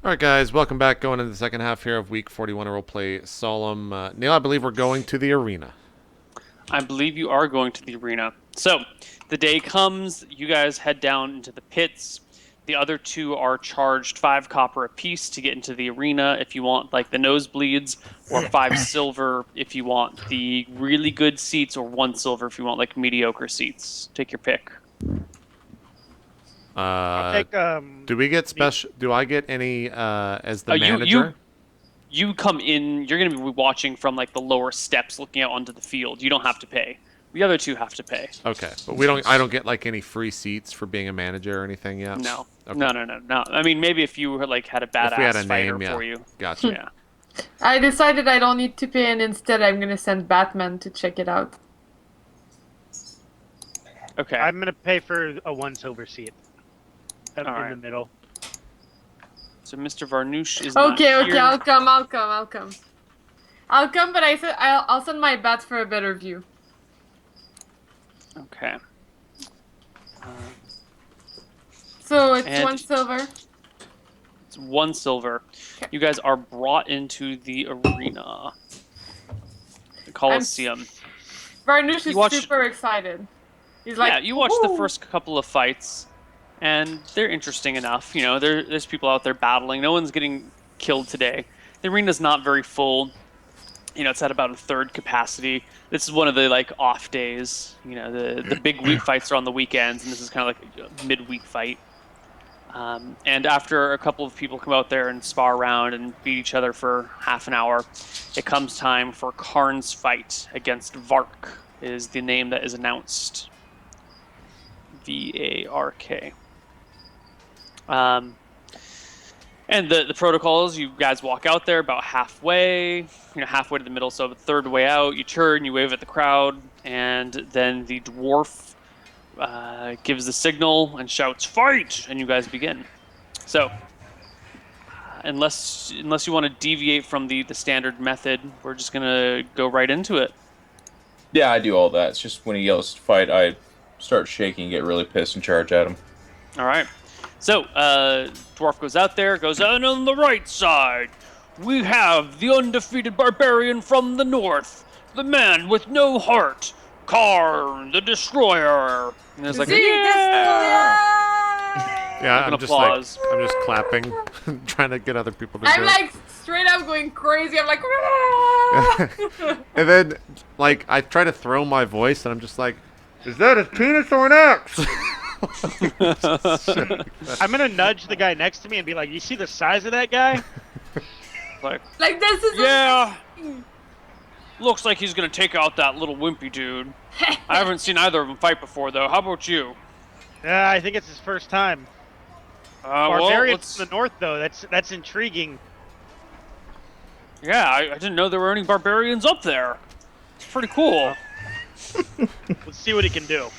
Alright guys, welcome back. Going into the second half here of week 41 of RollPlay Solum. Neal, I believe we're going to the arena. I believe you are going to the arena. So, the day comes, you guys head down into the pits. The other two are charged 5 copper apiece to get into the arena if you want like the nosebleeds, or 5 silver if you want the really good seats, or 1 silver if you want like mediocre seats. Take your pick. I'll take, Do we get special? Do I get any as the manager? You come in, you're going to be watching from like the lower steps looking out onto the field. You don't have to pay. The other two have to pay. Okay, but we don't. I don't get like any free seats for being a manager or anything yet. No, Okay. no. I mean, maybe if you like had a badass if we had a fighter name, for you. Gotcha. Yeah. I decided I don't need to pay, and instead I'm gonna send Batman to check it out. Okay. I'm gonna pay for a 1 silver seat. In right. the middle. So Mr. Varnoosh is not Okay, here. I'll come, but I said I'll send my bat for a better view. Okay. So it's And- 1 silver. It's 1 silver. Okay. You guys are brought into the arena. The Coliseum. Varnoosh You is watched- super excited. He's like, Yeah, you watch the "Woo!" first couple of fights, and they're interesting enough. You know, there's people out there battling. No one's getting killed today. The arena's not very full. You know, it's at about a third capacity. This is one of the like off days. You know, the big week fights are on the weekends, and this is kind of like a midweek fight. And after a couple of people come out there and spar around and beat each other for half an hour, it comes time for Karn's fight against Vark. Is the name that is announced. Vark. And the protocol is you guys walk out there about halfway, halfway to the middle, so the third way out, you turn, you wave at the crowd, and then the dwarf gives the signal and shouts, "Fight!" and you guys begin. So, unless you want to deviate from the standard method, we're just going to go right into it. Yeah, I do all that. It's just when he yells fight, I start shaking, get really pissed, and charge at him. All right. So, dwarf goes out there, goes, and on the right side, we have the undefeated barbarian from the north, the man with no heart, Karn the Destroyer. And there's like, Yeah, An I'm just applause. like I'm just clapping, trying to get other people to do I'm it. like straight up going crazy. I'm like, "Ah!" And then, like, I try to throw my voice, and I'm just like, "Is that a penis or an axe?" I'm gonna nudge the guy next to me and be like, "You see the size of that guy?" like, Like this is yeah. Looks like he's going to take out that little wimpy dude. I haven't seen either of them fight before, though. How about you? Yeah, I think it's his first time. Well, Barbarians from the north, though. That's intriguing. yeah, I didn't know there were any barbarians up there. It's pretty cool. Let's see what he can do.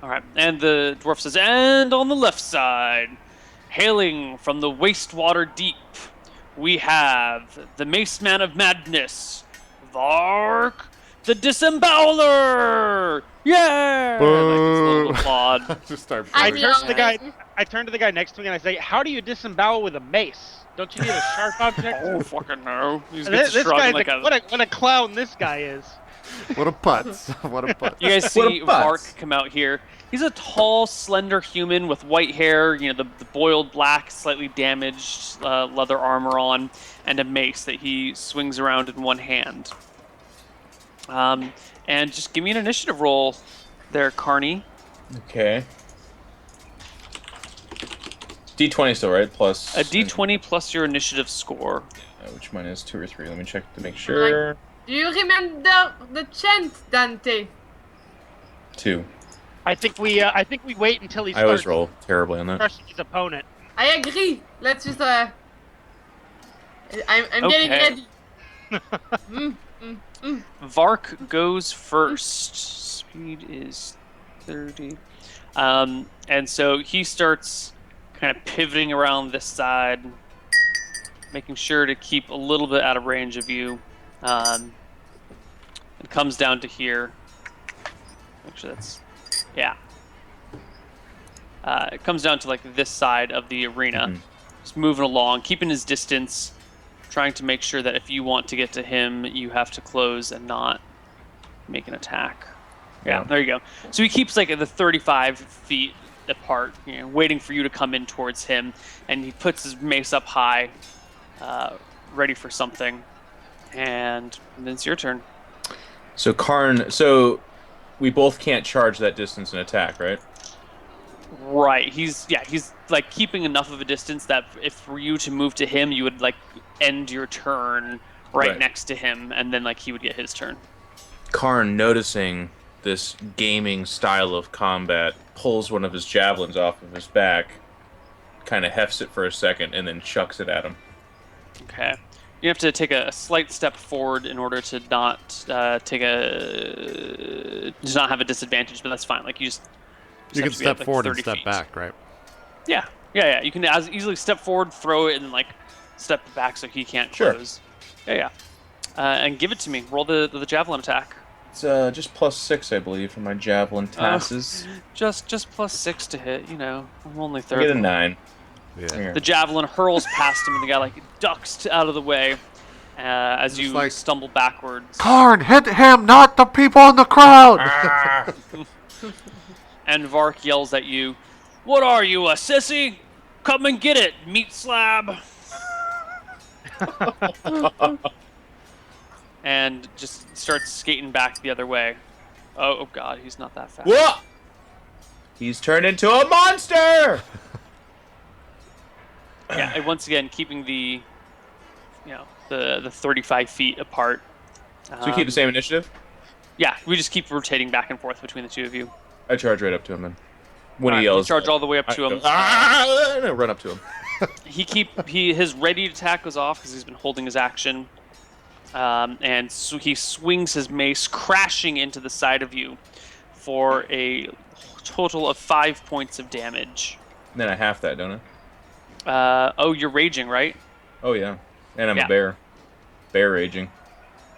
All right, and the dwarf says, and on the left side, hailing from the wastewater deep, we have the Mace Man of Madness, Vark the Disemboweler! Yeah! Like this little applaud. Just start. I booing. mean, I turn to the guy next to me and I say, "How do you disembowel with a mace? Don't you need a sharp object?" Oh, fucking no. He's And gets this shrugged guy's like what a clown this guy is. What a putz! What a putz! You guys What a see putz. Vark come out here. He's a tall, slender human with white hair, the boiled black, slightly damaged leather armor on, and a mace that he swings around in one hand. And just give me an initiative roll there, Carney. Okay. D20 still, right? Plus... A d20 plus your initiative score. which mine is 2 or 3. Let me check to make sure. do you remember the chant, Dante? 2. I think we wait until he I always starts roll terribly on that. crushing his opponent. I agree. Let's just I'm getting Okay. ready. Vark goes first. Speed is 30. And so he starts kind of pivoting around this side, making sure to keep a little bit out of range of you. It comes down to here. Actually, that's... Yeah. It comes down to like this side of the arena. Mhm. Just moving along, keeping his distance, trying to make sure that if you want to get to him, you have to close and not make an attack. Yeah, there you go. So he keeps like at the 35 feet apart, waiting for you to come in towards him, and he puts his mace up high, ready for something. And then it's your turn. So Karn, so we both can't charge that distance and attack, right? Right. He's like keeping enough of a distance that if for you to move to him, you would like end your turn right next to him, and then like he would get his turn. Karn, noticing this gaming style of combat, pulls one of his javelins off of his back, kind of hefts it for a second, and then chucks it at him. Okay. You have to take a slight step forward in order to not have a disadvantage, but that's fine. Like you can step forward and step feet. back, right? Yeah. You can as easily step forward, throw it, and then like step back so he can't close. Yeah. And give it to me. Roll the javelin attack. It's just +6, I believe, for my javelin passes. Just +6 to hit. I'm only I third. get a 9. Yeah. The javelin hurls past him, and the guy like ducks out of the way as you like, stumble backwards. Karn, hit him, not the people in the crowd. And Vark yells at you, "What are you, a sissy? Come and get it, meat slab!" And just starts skating back the other way. Oh God, he's not that fast. Whoa! He's turned into a monster! Yeah, and once again, keeping the 35 feet apart. So we keep the same initiative? Yeah, we just keep rotating back and forth between the two of you. I charge right up to him then. When he You yells, charge all the way up to him. and I run up to him. His ready attack goes off because he's been holding his action, and so he swings his mace, crashing into the side of you, for a total of 5 points of damage. And then I half that, don't I? You're raging, right? Oh yeah, and I'm a bear. Bear raging.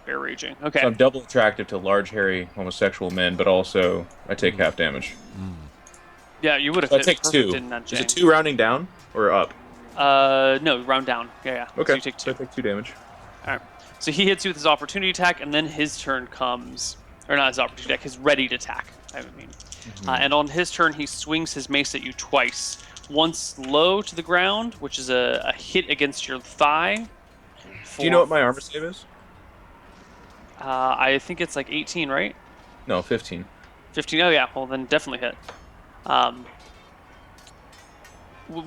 Bear raging. Okay. So I'm double attractive to large, hairy, homosexual men, but also I take half damage. Yeah, you would have So I hit take perfect 2. in that Is it Jane. 2 rounding down or up? No, round down. Yeah. Okay. So you take 2. So I take 2 damage. All right. So he hits you with his opportunity attack, and then his turn comes, or not his opportunity attack, his ready to attack. I mean, and on his turn, he swings his mace at you twice. Once low to the ground, which is a hit against your thigh. Do you know what my armor save is? I think it's like 18, right? No, 15. 15. Oh yeah. Well, then definitely hit.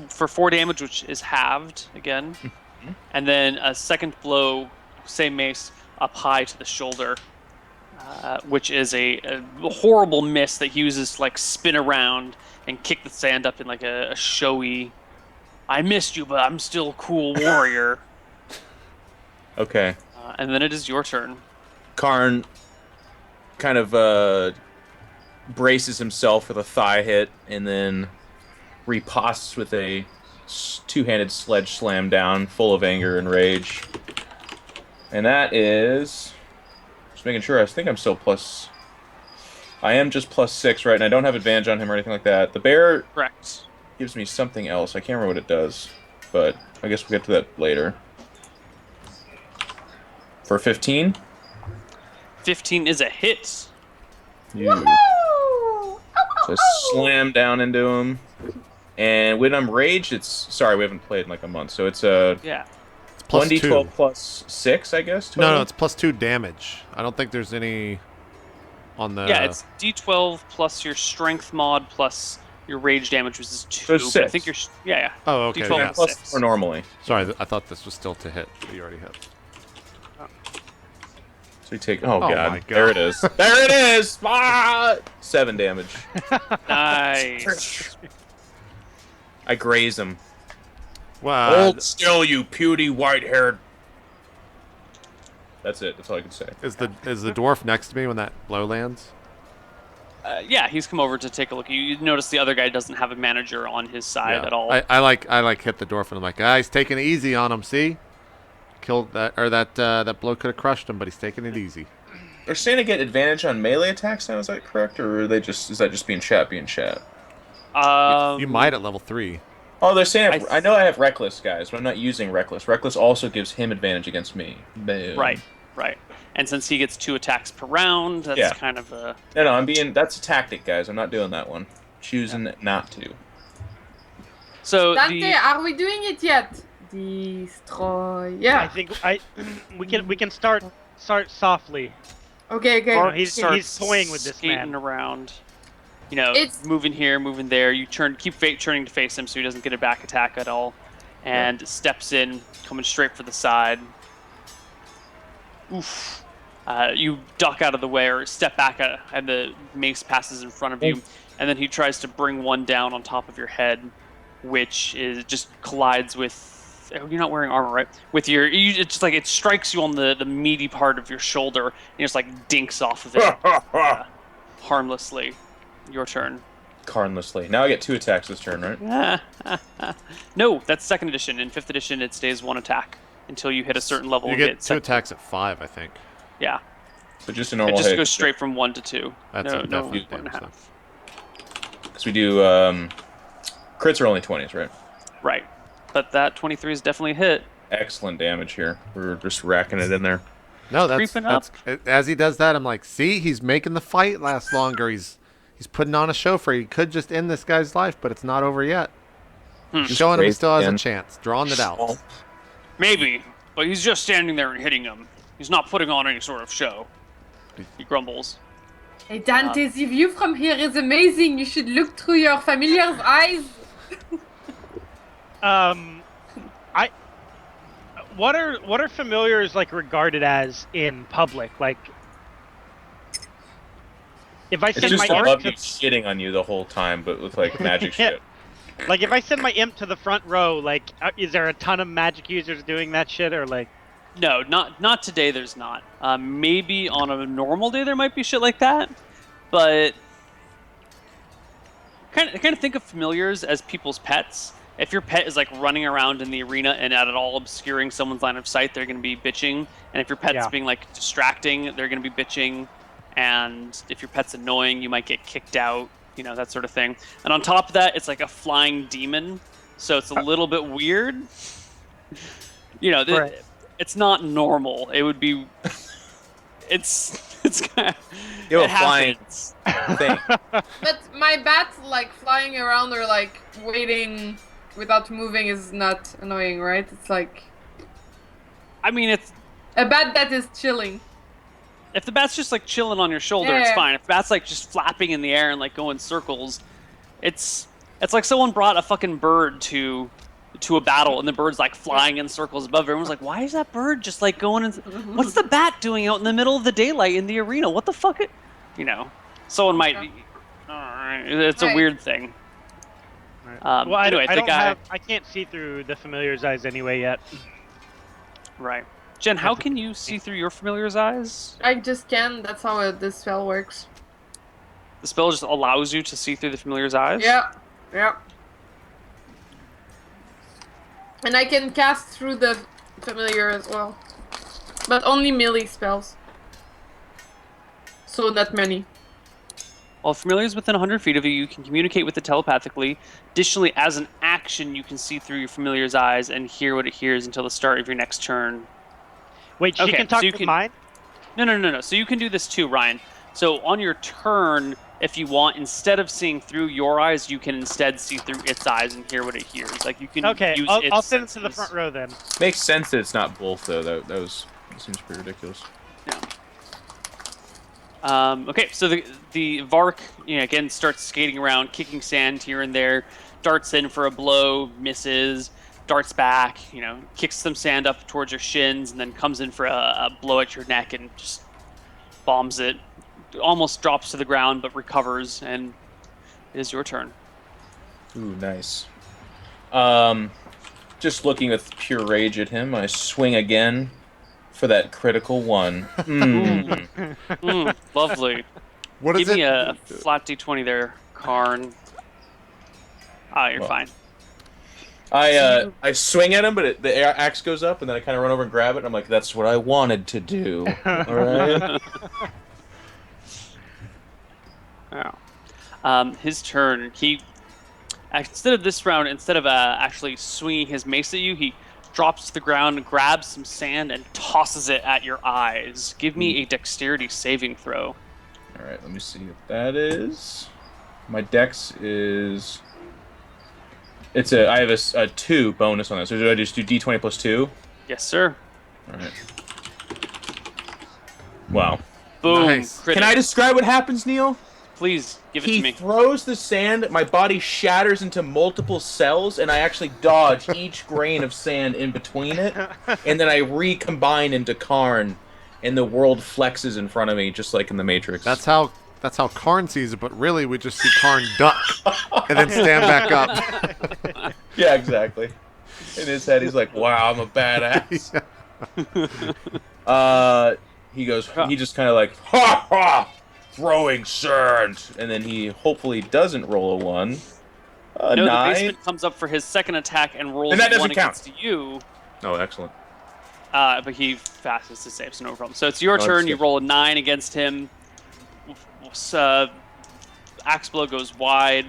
For 4 damage, which is halved again, and then a second blow, same mace, up high to the shoulder, which is a horrible miss that he uses to like spin around and kick the sand up in like a showy, "I missed you, but I'm still a cool warrior." Okay. And then it is your turn. Karn kind of braces himself for the thigh hit, and then ripostes with a two-handed sledge slam down, full of anger and rage. And that is... Just making sure, I think I'm still plus... I am just +6, right, and I don't have advantage on him or anything like that. The bear Correct. gives me something else. I can't remember what it does, but I guess we'll get to that later. For 15? 15 is a hit. So slam down into him. And when I'm raged, it's... Sorry, we haven't played in like a month, so it's a... Yeah. It's plus 1d12 2. plus 6, I guess? Total? No, it's +2 damage. I don't think there's any on the... Yeah, it's D12 plus your strength mod plus your rage damage, which is 2. So it's but I 6. think you're... Yeah. Oh, okay. D12 Yeah. Plus 6. 4 normally. Sorry, I thought this was still to hit, but you already hit. So we take... Oh, my God. God. There it is. There it is! Ah! 7 damage. Nice. I graze him. Wow. Hold still, you puny white-haired... That's it. That's all I can say. Is the dwarf next to me when that blow lands? Yeah, he's come over to take a look. You notice the other guy doesn't have a manager on his side at all. I like hit the dwarf and I'm like, guys, taking it easy on him. See, killed that, or that blow could have crushed him, but he's taking it easy. Are saying to get advantage on melee attacks now? Is that correct, or are they just is that just being chat? You might at level 3. Oh, they're saying I know I have Reckless, guys, but I'm not using Reckless. Reckless also gives him advantage against me. Boom. Right. And since he gets 2 attacks per round, that's kind of a... No, that's a tactic, guys. I'm not doing that one. Choosing not to. So Dante, are we doing it yet? Destroy. Yeah. I think we can start softly. Okay. He's toying with this skating man. around. You know, It's- moving here, moving there. You keep turning to face him so he doesn't get a back attack at all. And steps in, coming straight for the side. Oof. You duck out of the way or step back, and the mace passes in front of you. And then he tries to bring one down on top of your head, which just collides with... You're not wearing armor, right? With your... It's just like it strikes you on the meaty part of your shoulder, and just like dinks off of it. Harmlessly. Your turn. Carnlessly. Now I get 2 attacks this turn, right? No, that's 2nd edition. In 5th edition, it stays 1 attack until you hit a certain level. You and get 2 attacks at 5, I think. Yeah. But just a normal It just hit. goes straight from 1 to 2. That's no, definitely 1.5. damage, Because we do... crits are only 20s, right? Right. But that 23 is definitely a hit. Excellent damage here. We're just racking it in there. No, Creeping that's as he does that, I'm like, see, he's making the fight last longer. He's putting on a show for you. He could just end this guy's life, but it's not over yet. He's showing him he still has a chance. Drawing it out. Maybe, but he's just standing there and hitting him. He's not putting on any sort of show. He grumbles. Hey Dante, the view from here is amazing. You should look through your familiar's eyes. What are familiars like regarded as in public? Like, if I It's send just my above imp you to, shitting on you the whole time, but with like magic Yeah. shit. like if I send my imp to the front row, like, is there a ton of magic users doing that shit, or like? No, not today. There's not. Maybe on a normal day there might be shit like that, but kind of think of familiars as people's pets. If your pet is like running around in the arena and at all obscuring someone's line of sight, they're going to be bitching. And if your pet's being like distracting, they're going to be bitching. And if your pet's annoying, you might get kicked out. You know, that sort of thing. And on top of that, it's like a flying demon, so it's a little bit weird. You know, it's not normal. It would be. It's kind of. You have a flying thing. But my bat, like, flying around or, like, waiting without moving is not annoying, right? It's like... I mean, it's... A bat that is chilling. If the bat's just, like, chilling on your shoulder, it's fine. If the bat's, like, just flapping in the air and, like, going circles, it's like someone brought a fucking bird to a battle, and the bird's, like, flying in circles above. Everyone's like, why is that bird just, like, going in... What's the bat doing out in the middle of the daylight in the arena? What the fuck? You know, someone might... It's a weird thing. Well, anyway, I can't see through the familiar's eyes anyway yet. Right. Jen, how can you see through your familiar's eyes? I just can. That's how this spell works. The spell just allows you to see through the familiar's eyes? Yeah. And I can cast through the familiar as well. But only melee spells. So not many. While familiar is within 100 feet of you, you can communicate with it telepathically. Additionally, as an action, you can see through your familiar's eyes and hear what it hears until the start of your next turn. Wait, she can talk with mine? No. So you can do this too, Ryan. So on your turn, if you want, instead of seeing through your eyes, you can instead see through its eyes and hear what it hears. Like you can use I'll send it to the front row then. Makes sense that it's not both though. That seems pretty ridiculous. Yeah. Okay, so the Vark, again starts skating around, kicking sand here and there, darts in for a blow, misses, darts back, kicks some sand up towards your shins, and then comes in for a blow at your neck and just bombs it. Almost drops to the ground, but recovers, and it is your turn. Ooh, nice. Just looking with pure rage at him, I swing again for that critical one. Lovely. What is Give me a flat d20 there, Karn. You're fine. I swing at him, but the axe goes up, and then I kind of run over and grab it, and I'm like, that's what I wanted to do. All right? Yeah. His turn. Instead of this round, instead of actually swinging his mace at you, he drops to the ground, grabs some sand, and tosses it at your eyes. Give me a dexterity saving throw. All right, let me see what that is. My dex is... I have a 2 bonus on that. So do I just do d20 plus 2? Yes, sir. All right. Wow. Boom. Nice. Critic. Can I describe what happens, Neil? Please give it He to me. throws the sand, my body shatters into multiple cells, and I actually dodge each grain of sand in between it, and then I recombine into Karn, and the world flexes in front of me, just like in the Matrix. That's how Karn sees it, but really we just see Karn duck and then stand back up. Yeah, exactly. In his head, he's like, "Wow, I'm a badass." He just kind of like, "Ha ha!" Throwing sand, and then he hopefully doesn't roll a 1. No, 9. the basement comes up for his second attack and rolls And that a 1 doesn't count. against you. Oh, excellent. But he passes to save, so no problem. So it's your Oh, turn. that's You good. roll a 9 against him. Axe blow goes wide,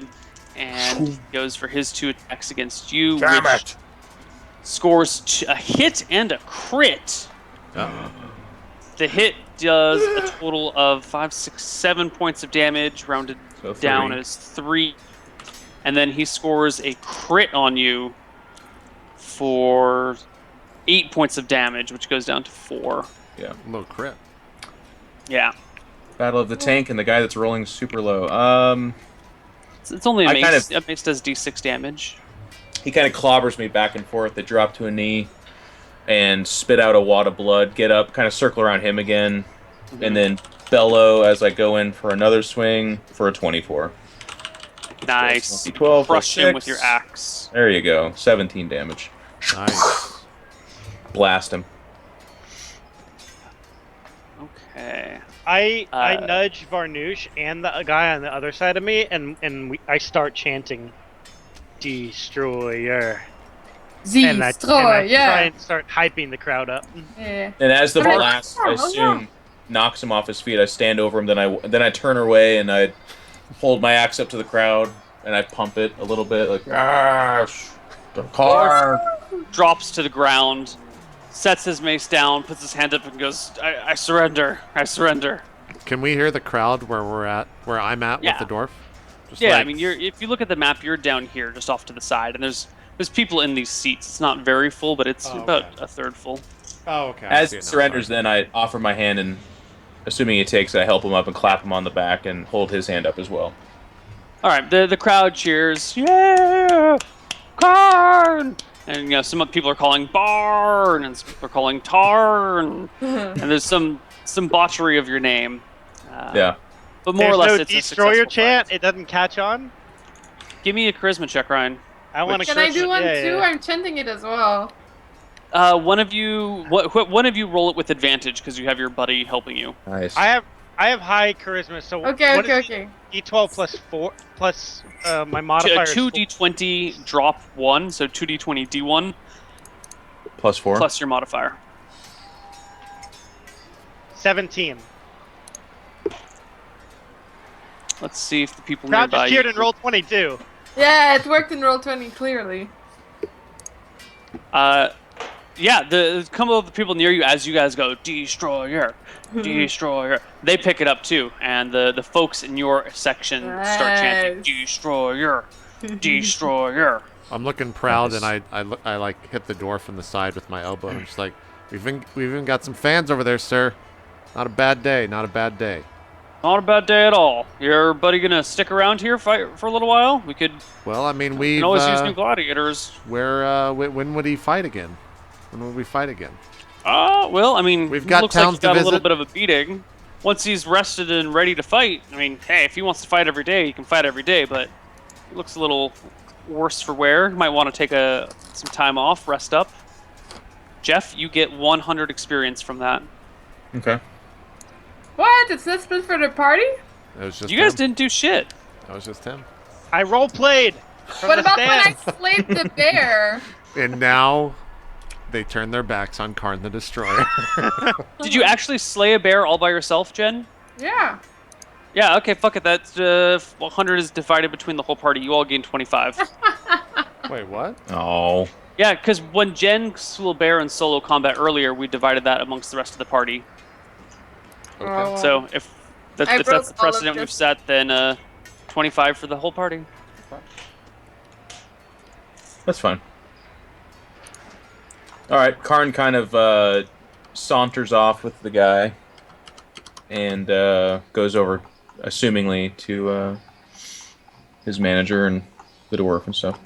and he goes for his 2 attacks against you, which scores a hit and a crit. The hit does a total of 5, 6, 7 points of damage, rounded So down 3. as 3. And then he scores a crit on you for 8 points of damage, which goes down to 4. Yeah. Low crit. Yeah. Battle of the tank and the guy that's rolling super low. It's only a I mace. kind of- A mace does d6 damage. He kind of clobbers me back and forth. I drop to a knee and spit out a wad of blood. Get up, kind of circle around him again, and then bellow as I go in for another swing for a 24. Nice. 12 plus Crush him with 6. your axe. There you go. 17 damage. Nice. Blast him. Okay. I Uh, nudge Varnoosh and the guy on the other side of me, and I start chanting, "Destroyer." And I try and start hyping the crowd up. Yeah. And as the Alright. blast, I Oh, assume, knocks him off his feet, I stand over him. Then I turn away and I hold my axe up to the crowd and I pump it a little bit, like, "Yes, the car." Drops to the ground, sets his mace down, puts his hand up, and goes, "I surrender. I surrender." Can we hear the crowd where I'm at Yeah. with the dwarf? Just Yeah, like- I mean, if you look at the map, you're down here, just off to the side, and there's people in these seats. It's not very full, but it's Oh, about okay. a third full. Oh, okay. I As see he it now, surrenders, sorry. then I offer my hand and, assuming he takes it, I help him up and clap him on the back and hold his hand up as well. All right, the crowd cheers. Yeah, Karn! And some people are calling Barn, and some people are calling Tarn, and there's some botchery of your name. Yeah. But more There's or less, no it's a destroyer successful chant. fight. It doesn't catch on. Give me a charisma check, Ryan. I want to. Can I do one too? I'm chanting it as well. One of you roll it with advantage because you have your buddy helping you. Nice. I have high charisma, so Okay, what okay, is okay. D12 plus 4 plus my modifier. is 2d20 drop 1, so 2d20 d1 Plus 4. plus your modifier. 17. Let's see if the people Crowd nearby just cheered you- in roll 22. Yeah, it worked in Roll20 clearly. Yeah, the come of the people near you as you guys go, "Destroyer, destroyer." They pick it up too, and the folks in your section start chanting, Nice. "Destroyer, destroyer." I'm looking proud, Nice. and I like hit the dwarf in the side with my elbow. And I'm just like, we've even got some fans over there, sir. Not a bad day. Not a bad day. Not a bad day at all. Your buddy gonna stick around here, fight for a little while? We could Well, I mean, we can always use new gladiators. when would he fight again? When would we fight again? Well, I mean, We've got looks like towns he got to a little visit. bit of a beating. Once he's rested and ready to fight, I mean, hey, if he wants to fight every day, he can fight every day. But he looks a little worse for wear. Might want to take some time off, rest up. Jeff, you get 100 experience from that. Okay. What? It's not split for the party? It was just You guys him. didn't do shit. That was just him. I role played. From What the about when I stand. slayed the bear? And now they turn their backs on Karn the Destroyer. Did you actually slay a bear all by yourself, Jen? Yeah. Yeah, okay, fuck it. That's 100 is divided between the whole party. You all gain 25. Wait, what? Oh. Yeah, because when Jen slew a bear in solo combat earlier, we divided that amongst the rest of the party. Okay. Oh. So if I that's broke the all of precedent we've this. set, then 25 for the whole party. That's fine. Alright, Karn kind of saunters off with the guy and goes over, assumingly, to his manager and the dwarf and stuff.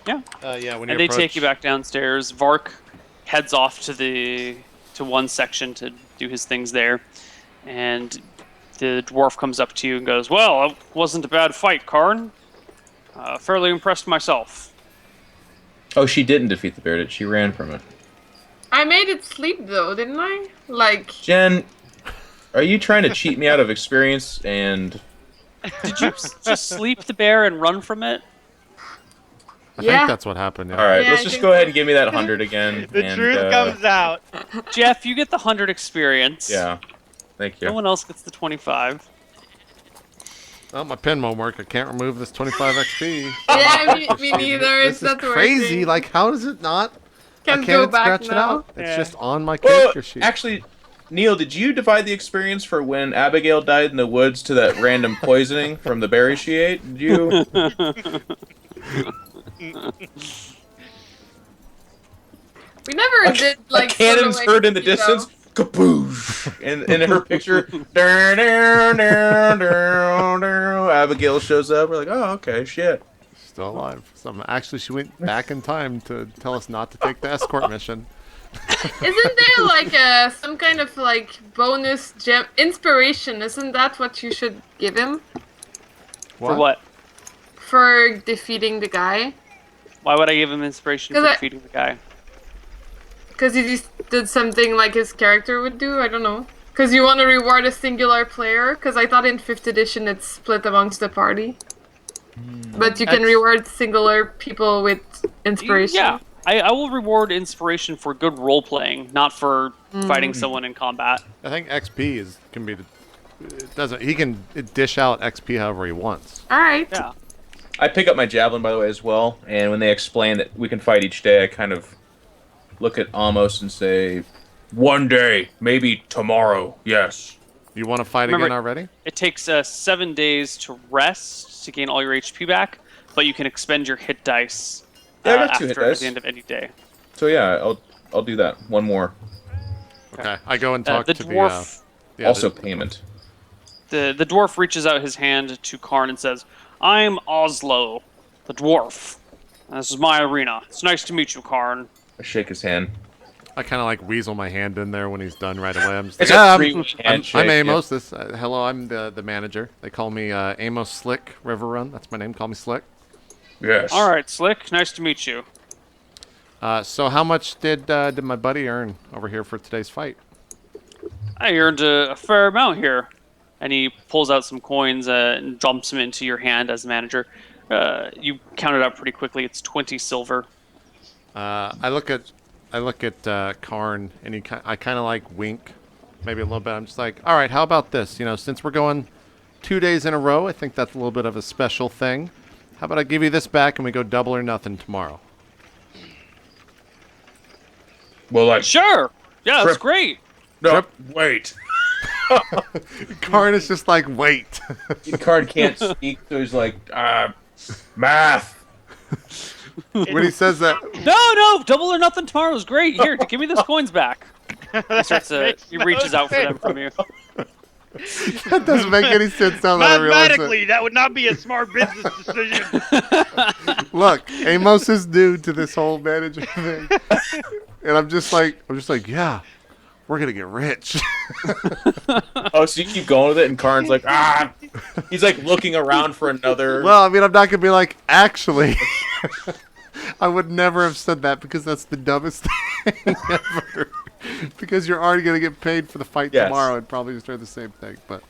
Yeah. Yeah, when you And they approach... take you back downstairs. Vark heads off to one section to do his things there. And the dwarf comes up to you and goes, "Well, it wasn't a bad fight, Karn. Fairly impressed myself." Oh, she didn't defeat the bear, did she? Ran from it. I made it sleep though, didn't I? Like, Jen, are you trying to cheat me out of experience and... Did you just sleep the bear and run from it? I Yeah. think that's what happened. Yeah. Alright, Yeah, let's I just think go ahead so. and give me that 100 again. The and, truth comes out. Jeff, you get the 100 experience. Yeah, thank No you. one else gets the 25. Oh, my pen won't work. I can't remove this 25 XP. yeah, me neither. This It's is not crazy. working. Like, how does it not? Can I go can't back scratch it now. out. It's Yeah. just on my Well, character sheet. actually, Neil, did you divide the experience for when Abigail died in the woods to that random poisoning from the berry she ate? Did you? We never did like. a cannon's solo heard in the XP, though. distance. Kaboosh! And in her picture, "Dur, dur, dur, dur, dur," Abigail shows up. We're like, oh, okay, shit. Still alive. Actually, she went back in time to tell us not to take the escort mission. Isn't there like some kind of like bonus gem inspiration? Isn't that what you should give him For what? for defeating the guy? Why would I give him inspiration for 'Cause I- defeating the guy? Because he just did something like his character would do. I don't know. Because you want to reward a singular player. Because I thought in 5th edition it's split amongst the party. But you can That's- reward singular people with inspiration. Yeah, I will reward inspiration for good role playing, not for fighting someone in combat. I think XP can be. It doesn't. He can dish out XP however he wants. All right. Yeah. I pick up my javelin, by the way, as well. And when they explain that we can fight each day, I kind of look at Amos and say, "One day, maybe tomorrow, yes." You want to fight Remember- again already? It takes 7 days to rest to gain all your HP back, but you can expend your hit dice Yeah, I got 2 hit after at dice. the end of any day. So yeah, I'll do that. One more. Okay. I go and talk The to dwarf, the. Also payment. the dwarf reaches out his hand to Karn and says, "I'm Oslo, the dwarf. This is my arena. It's nice to meet you, Karn." I shake his hand. I kind of like weasel my hand in there when he's done right away. I'm just It's like, a "Yeah, free handshake, I'm yeah." Amos. This hello, I'm the manager. They call me Amos Slick River Run. That's my name. Call me Slick. Yes. All right, Slick. Nice to meet you. So how much did my buddy earn over here for today's fight? I earned a fair amount here. And he pulls out some coins and dumps them into your hand as manager. You count it out pretty quickly. It's 20 silver. I look at Karn, and I kind of like wink, maybe a little bit. I'm just like, all right, how about this? You know, since we're going 2 days in a row, I think that's a little bit of a special thing. How about I give you this back and we go double or nothing tomorrow? Well, like, Sure. Yeah, that's Trip. great. no, Trip. wait. Karn is just like, wait. Card can't speak, so he's like, math. When he says that, No, double or nothing tomorrow is great. Here, give me those coins back. He reaches out for them from you. that doesn't make any sense now that I realize it. Mathematically, that would not be a smart business decision. Look, Amos is new to this whole manager thing, and I'm just like, yeah, we're gonna get rich. Oh, so you keep going with it, and Karn's like, he's like looking around for another. Well, I mean, I'm not gonna be like, actually, I would never have said that because that's the dumbest thing ever. Because you're already gonna get paid for the fight Yes. tomorrow and probably just do the same thing. But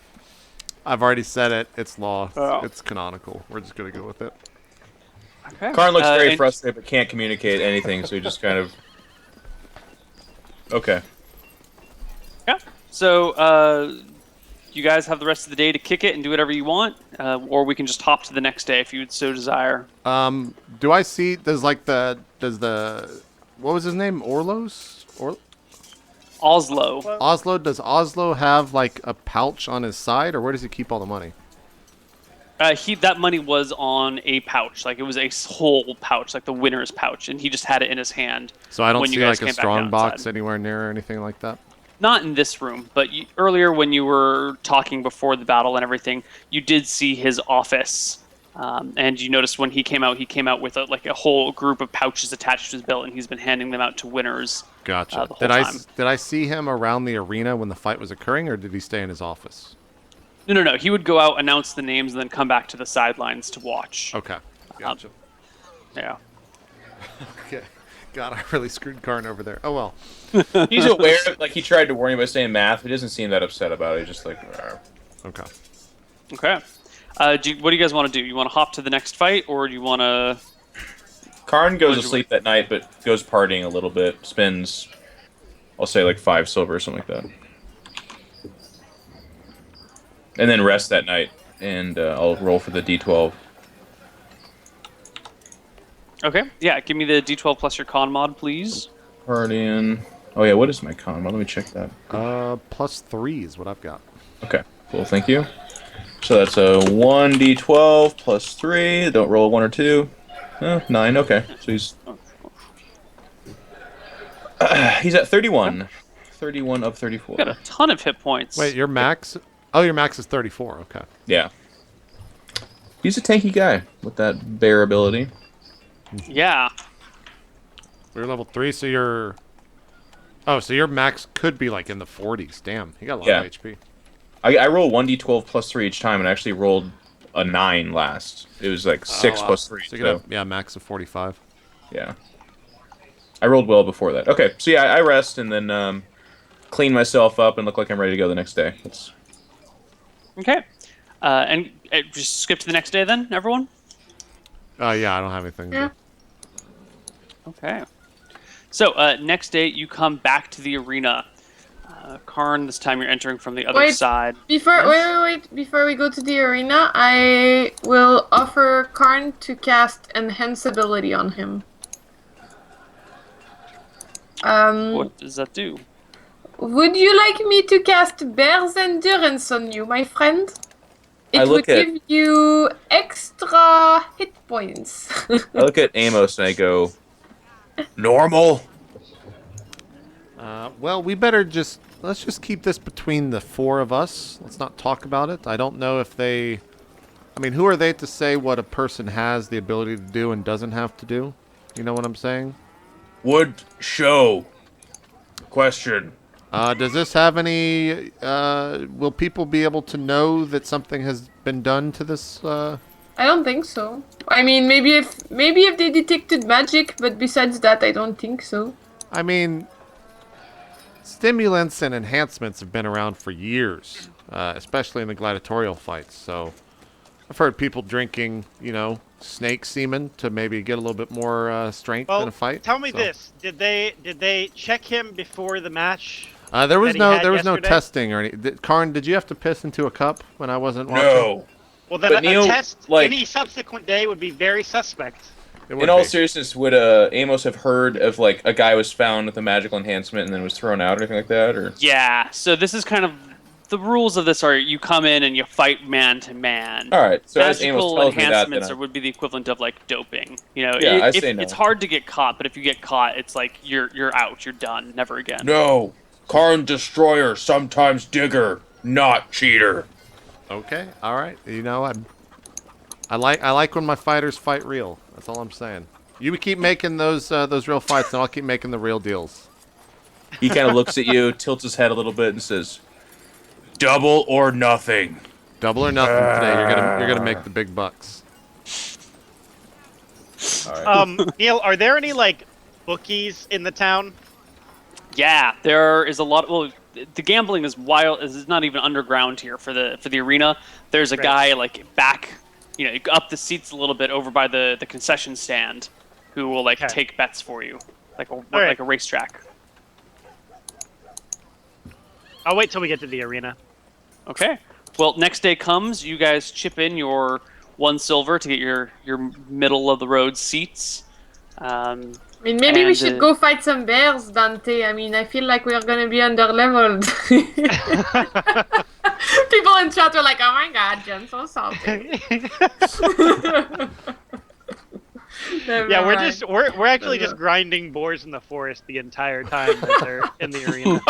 I've already said it. It's law. Oh. It's canonical. We're just gonna go with it. Okay. Karn looks very and- frustrated, but can't communicate anything, so he just kind of. Okay. Yeah. So you guys have the rest of the day to kick it and do whatever you want, or we can just hop to the next day if you would so desire. Do I see? Does what was his name? Oslo. Oslo. Does Oslo have like a pouch on his side, or where does he keep all the money? That money was on a pouch, like it was a whole pouch, like the winner's pouch, and he just had it in his hand. So I don't when see you guys like a came back strong box outside. anywhere near or anything like that. Not in this room, but earlier when you were talking before the battle and everything, you did see his office, and you noticed when he came out with a whole group of pouches attached to his belt, and he's been handing them out to winners. Gotcha. The whole time. Did I see him around the arena when the fight was occurring, or did he stay in his office? No. He would go out, announce the names, and then come back to the sidelines to watch. Okay. Gotcha. Yeah. Okay. God, I really screwed Karn over there. Oh well. He's aware, like he tried to warn you by saying math, but he doesn't seem that upset about it. He's just like, "Arr." Okay. Okay. What do you guys want to do? You want to hop to the next fight, or do you want to... Karn goes to sleep that night, but goes partying a little bit. Spends, I'll say, like 5 silver or something like that. And then rest that night, and I'll roll for the D12. Okay. Yeah, give me the D12 plus your con mod, please. Partying. Oh yeah, what is my con? Well, let me check that. +3 is what I've got. Okay, cool, thank you. So that's a 1d12 plus 3. Don't roll a 1 or 2. 9, okay. So he's at 31. 31 of 34. Got a ton of hit points. Wait, your max? Oh, your max is 34. Okay. Yeah. He's a tanky guy with that bear ability. Yeah. We're level 3, so you're... Oh, so your max could be like in the 40s. Damn, you got a lot of HP. I roll 1d12 plus 3 each time, and I actually rolled a 9 last. It was like 6 plus 3. So you got a max of 45. Yeah. I rolled well before that. Okay, so yeah, I rest and then clean myself up and look like I'm ready to go the next day. Okay. And just skip to the next day then, everyone? Yeah, I don't have anything. Yeah. Okay. So, next day, you come back to the arena. Karn, this time you're entering from the other side. Wait. Before we go to the arena, I will offer Karn to cast Enhanceability on him. What does that do? Would you like me to cast Bear's Endurance on you, my friend? It would give you extra hit points. I look at Amos and I go, normal? Well, let's just keep this between the 4 of us. Let's not talk about it. I don't know if they... I mean, who are they to say what a person has the ability to do and doesn't have to do? You know what I'm saying? Would show. Question. Does this have any... will people be able to know that something has been done to this... I don't think so. I mean, maybe if they detected magic, but besides that, I don't think so. I mean... Stimulants and enhancements have been around for years, especially in the gladiatorial fights. So I've heard people drinking, snake semen to maybe get a little bit more strength in a fight. Tell me this: did they check him before the match? There was no testing or anything. Karn, did you have to piss into a cup when I wasn't watching? No. Well, then a test any subsequent day would be very suspect. In all seriousness, would Amos have heard of like a guy was found with a magical enhancement and then was thrown out or anything like that? Or yeah, so this is kind of the rules of this are you come in and you fight man to man. All right, so as Amos magical tells me enhancements that, would be the equivalent of like doping. I say no. It's hard to get caught, but if you get caught, it's like you're out, you're done, never again. No, Karn Destroyer, sometimes digger, not cheater. Okay, all right. I like when my fighters fight real. That's all I'm saying. You keep making those real fights, and I'll keep making the real deals. He kind of looks at you, tilts his head a little bit, and says, "Double or nothing." Double or nothing today. You're gonna make the big bucks. All right. Neal, are there any like bookies in the town? Yeah, there is a lot. Well, the gambling is wild. Is not even underground here for the arena. There's a guy like back. Up the seats a little bit over by the concession stand, who will take bets for you, like a racetrack. I'll wait till we get to the arena. Okay. Well, next day comes. You guys chip in your 1 silver to get your middle of the road seats. I mean, maybe we And, should go fight some bears, Dante. I mean, I feel like we're gonna be under-leveled. People in chat are like, oh my god, Jen's so salty. Yeah, we're actually just grinding boars in the forest the entire time that they're in the arena.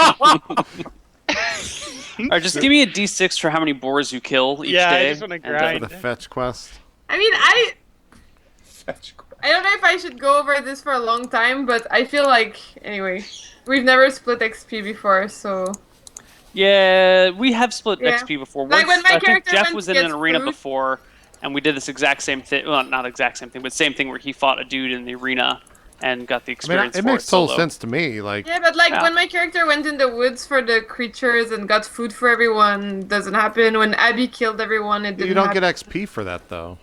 Alright, just give me a d6 for how many boars you kill each Yeah, I day. just wanna and, grind. For the fetch quest. I mean, Fetch quest. I don't know if I should go over this for a long time, but I feel like, anyway, we've never split XP before, so... Yeah, we have split Yeah. XP before. Like, when my I think character Jeff went was to in an get arena food- before, and we did this exact same thing. Well, not exact same thing, but same thing where he fought a dude in the arena and got the I mean, experience it for makes it total solo. sense to me. Like, Yeah, but like, Yeah. when my character went in the woods for the creatures and got food for everyone, doesn't happen. When Abby killed everyone, it didn't you don't happen. get XP for that, though.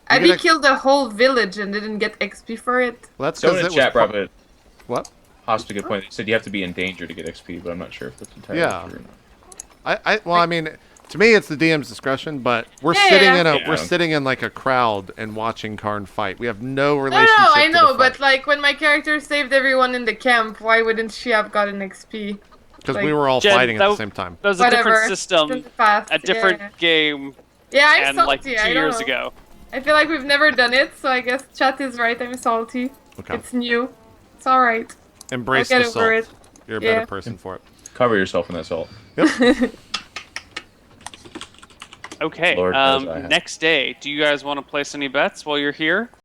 Abby get a- killed the whole village and didn't get XP for it. Well, that's Someone because in it the was chat brought it. What? Possibly a good point. They said you have to be in danger to get XP, but I'm not sure if that's entirely Yeah. true or not. Well, I mean, to me, it's the DM's discretion, but we're Yeah, sitting yeah. in Yeah. we're sitting in like a crowd and watching Karn fight. We have no No, relationship. no, I to know, the but fight. like, when my character saved everyone in the camp, why wouldn't she have gotten XP? Because like- we were all Jen, fighting at that the w- same time. That was a Whatever. different system, It's in the past, a different yeah. game, Yeah, I'm and salty. like 2 I don't years know. ago. I feel like we've never done it, so I guess chat is right. I'm salty. Okay. It's new. It's alright. Embrace I'll the get salt. over it. You're a Yeah. better person for it. Cover yourself in that salt. Okay. Lord knows I have. Next day, do you guys want to place any bets while you're here?